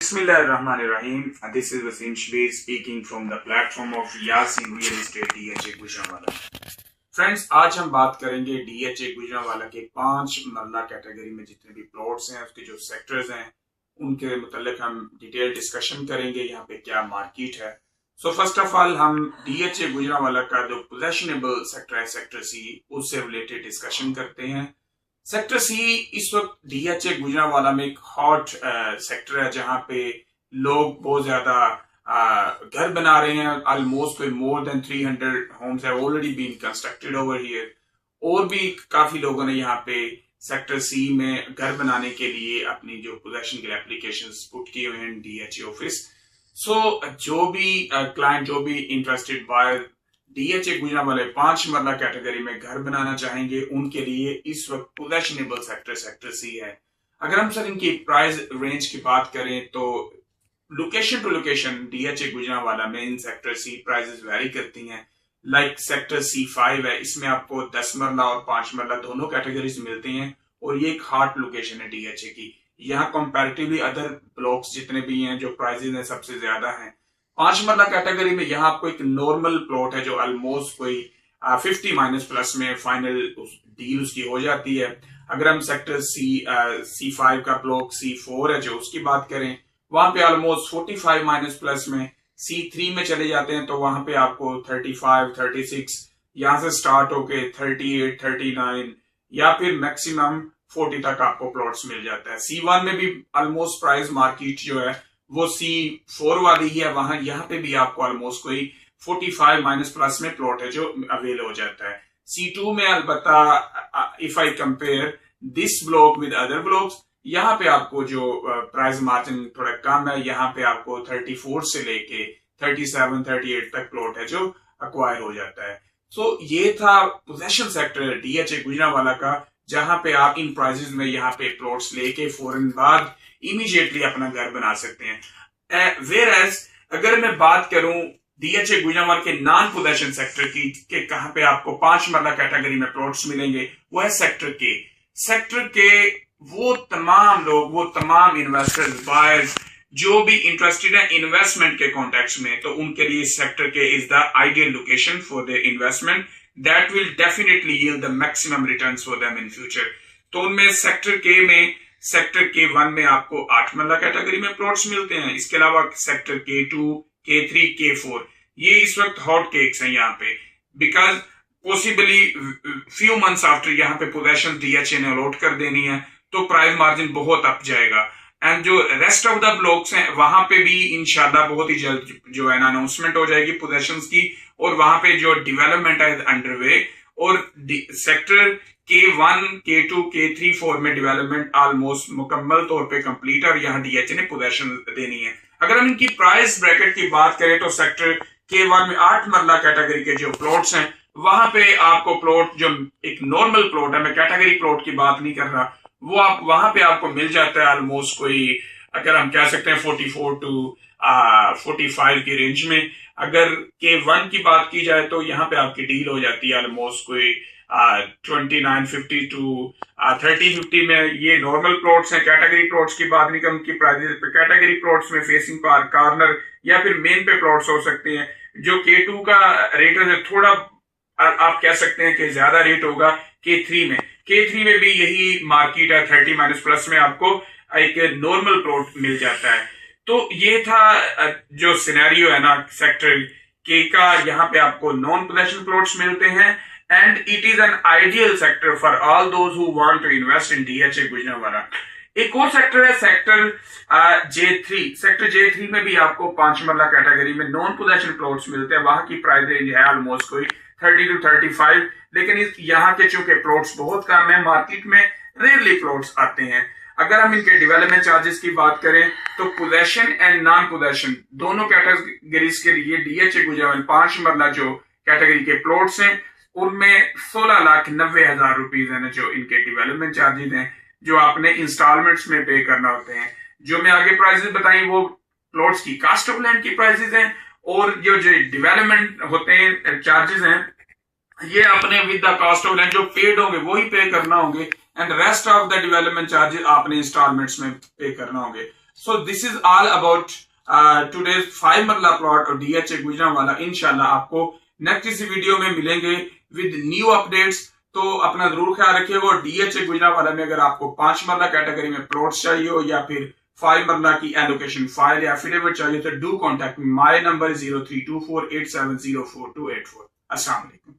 Bismillahirrahmanirrahim. This is Wasim Shabir speaking from the platform of Yasin Real Estate DHA Gujranwala. Friends, आज हम बात करेंगे DHA Gujranwala के 5 मरला कैटेगरी में जितने भी प्लॉट्स हैं, उसके जो सेक्टर्स हैं, उनके मुतालिक हम डिटेल डिस्कशन करेंगे। यहाँ पे क्या मार्केट है। सो फर्स्ट ऑफ ऑल हम DHA गुजरांवाला का जो पोजेशनेबल सेक्टर है, सेक्टर सी, उससे रिलेटेड डिस्कशन करते हैं। सेक्टर सी इस वक्त DHA गुजरांवाला में एक हॉट सेक्टर है, जहां पे लोग बहुत ज्यादा घर बना रहे हैं। Almost more than 300 homes have already been constructed over here. और भी काफी लोगों ने यहाँ पे सेक्टर सी में घर बनाने के लिए अपनी जो पोजेशन के लिए एप्लीकेशंस पुट किए हुए हैं DHA ऑफिस। सो जो भी क्लाइंट, जो भी इंटरेस्टेड बायर DHA गुजरांवाला 5 मरला कैटेगरी में घर बनाना चाहेंगे, उनके लिए इस वक्त पोजेशनेबल सेक्टर सी है। अगर हम सर इनकी प्राइस रेंज की बात करें तो location to location DHA Gujranwala में in sector C prices vary करती हैं। लाइक सेक्टर C5 है, इसमें आपको 10 मरला और 5 मरला दोनों कैटेगरीज मिलती हैं और ये एक हॉट लोकेशन है DHA की। यहाँ कंपैरेटिवली अदर ब्लॉक्स जितने भी हैं, जो प्राइसेस हैं, सबसे ज्यादा हैं। 5 मरला कैटेगरी में यहाँ आपको एक नॉर्मल प्लॉट है जो ऑलमोस्ट कोई 50 माइनस प्लस में फाइनल डील उसकी हो जाती है। अगर हम सेक्टर C5 का ब्लॉक C4 है जो, उसकी बात करें, वहां पे ऑलमोस्ट 45 माइनस प्लस में। C3 में चले जाते हैं तो वहां पे आपको 35, 36, यहां से स्टार्ट होके 38, 39 या फिर मैक्सिमम 40 तक आपको प्लॉट्स मिल जाता है। C1 में भी ऑलमोस्ट प्राइस मार्केट जो है वो C4 वाली ही है। वहां यहाँ पे भी आपको ऑलमोस्ट कोई 45 माइनस प्लस में प्लॉट है जो अवेल हो जाता है। C2 में अलबत्ता if I compare this block with other blocks, यहाँ पे आपको जो प्राइस मार्जिन थोड़ा कम है। यहाँ पे आपको 34 से लेके 37, 38 तक प्लॉट है जो अक्वायर हो जाता है। सो ये था पोजेशन सेक्टर DHA गुजरांवाला का, जहां पे आप इन प्राइसेस में यहाँ पे प्लॉट्स लेके फौरन बाद इमीडिएटली अपना घर बना सकते हैं। वेयर एज अगर मैं बात करूं DHA गुजरांवाला के नॉन पोजेशन सेक्टर की, के कहां पे आपको 5 मरला कैटेगरी में प्लॉट्स मिलेंगे, वो है सेक्टर के वो तमाम लोग, वो तमाम इन्वेस्टर्स, बायर्स जो भी इंटरेस्टेड है इन्वेस्टमेंट के कॉन्टेक्स्ट में, तो उनके लिए सेक्टर के is the ideal location for the investment that will definitely yield the maximum returns for them in future. तो उनमें सेक्टर K1 में आपको 8 मरला कैटेगरी में प्लॉट्स मिलते हैं। इसके अलावा सेक्टर K2, K3, K4 ये इस वक्त हॉट केक्स हैं यहाँ पे, because possibly few months after यहाँ पे पोजेशन DHA ने अलॉट कर देनी है, तो प्राइस मार्जिन बहुत अप जाएगा। एंड जो रेस्ट ऑफ द ब्लॉक्स हैं वहां पे भी इंशाल्लाह बहुत ही जल्द जो है अनाउंसमेंट हो जाएगी पोजेशंस की, और वहां पे जो डेवलपमेंट है अंडरवे। और सेक्टर K1, K2, K3, 4 में डेवलपमेंट ऑलमोस्ट मुकम्मल तौर पे कंप्लीट है और यहाँ DHA ने पोजेशन देनी है। अगर हम इनकी प्राइस ब्रैकेट की बात करें तो सेक्टर K1 में 8 मरला कैटेगरी के जो प्लॉट्स हैं, वहां पे आपको प्लॉट जो एक नॉर्मल प्लॉट है, मैं कैटेगरी प्लॉट की बात नहीं कर रहा, वो आप वहां पे आपको मिल जाता है ऑलमोस्ट कोई, अगर हम कह सकते हैं 44 टू 45 की रेंज में। अगर K1 की बात की जाए तो यहाँ पे आपकी डील हो जाती है ऑलमोस्ट कोई 2950 टू 3050 में। ये नॉर्मल प्लॉट्स हैं। कैटेगरी प्लॉट्स की बात नहीं करूं, उनकी प्राइस पे कैटेगरी प्लॉट्स में फेसिंग कॉर्नर या फिर मेन पे प्लॉट्स हो सकते हैं। जो K2 का रेट है थोड़ा आप कह सकते हैं कि ज्यादा रेट होगा K3 में भी यही मार्केट है, 30 माइनस प्लस में आपको एक नॉर्मल प्लॉट मिल जाता है। तो ये था जो सिनेरियो है ना सेक्टर K का। यहाँ पे आपको नॉन पोजेशन प्लॉट्स मिलते हैं and it is an ideal sector for all those who want to invest in DHA Gujranwala. एक और सेक्टर है सेक्टर J3। सेक्टर J3 में भी आपको 5 मरला कैटेगरी में नॉन पोजेशन प्लॉट्स मिलते हैं। वहां की प्राइस रेंज है ऑलमोस्ट कोई 30 टू 35, लेकिन यहाँ के चूंकि प्लॉट्स बहुत कम है, मार्केट में रेयरली प्लॉट्स आते हैं। अगर हम इनके डेवलपमेंट चार्जेस की बात करें तो पोजेशन एंड नॉन पोजेशन दोनों कैटेगरीज के लिए DHA गुजरांवाला 5 मरला जो कैटेगरी के प्लॉट्स हैं, उनमें 16,90,000 रुपीज है ना जो इनके डेवलपमेंट चार्जेस हैं, जो आपने इंस्टॉलमेंट्स में पे करना होते हैं। जो मैं आगे प्राइसेस बताई वो प्लॉट्स की कास्ट ऑफ लैंड की प्राइसेस हैं, और जो डेवलपमेंट होते हैं चार्जेस हैं, ये अपने with the cost of land जो पेड होंगे वही पे करना होंगे, and rest of the development charges आपने इंस्टॉलमेंट्स में पे करना होंगे। So this is all about today's 5 मरला प्लॉट और DHA गुजरांवाला। इंशाल्लाह आपको नेक्स्ट इसी वीडियो में मिलेंगे विद न्यू अपडेट्स। तो अपना जरूर ख्याल रखिएगा। और DHA गुजरांवाला में अगर आपको 5 मरला कैटेगरी में प्लॉट्स चाहिए हो या फिर 5 मरला की एलोकेशन फाइल या एफिडेविट चाहिए तो do contact me. My number 032487042884। अस्सलाम वालेकुम।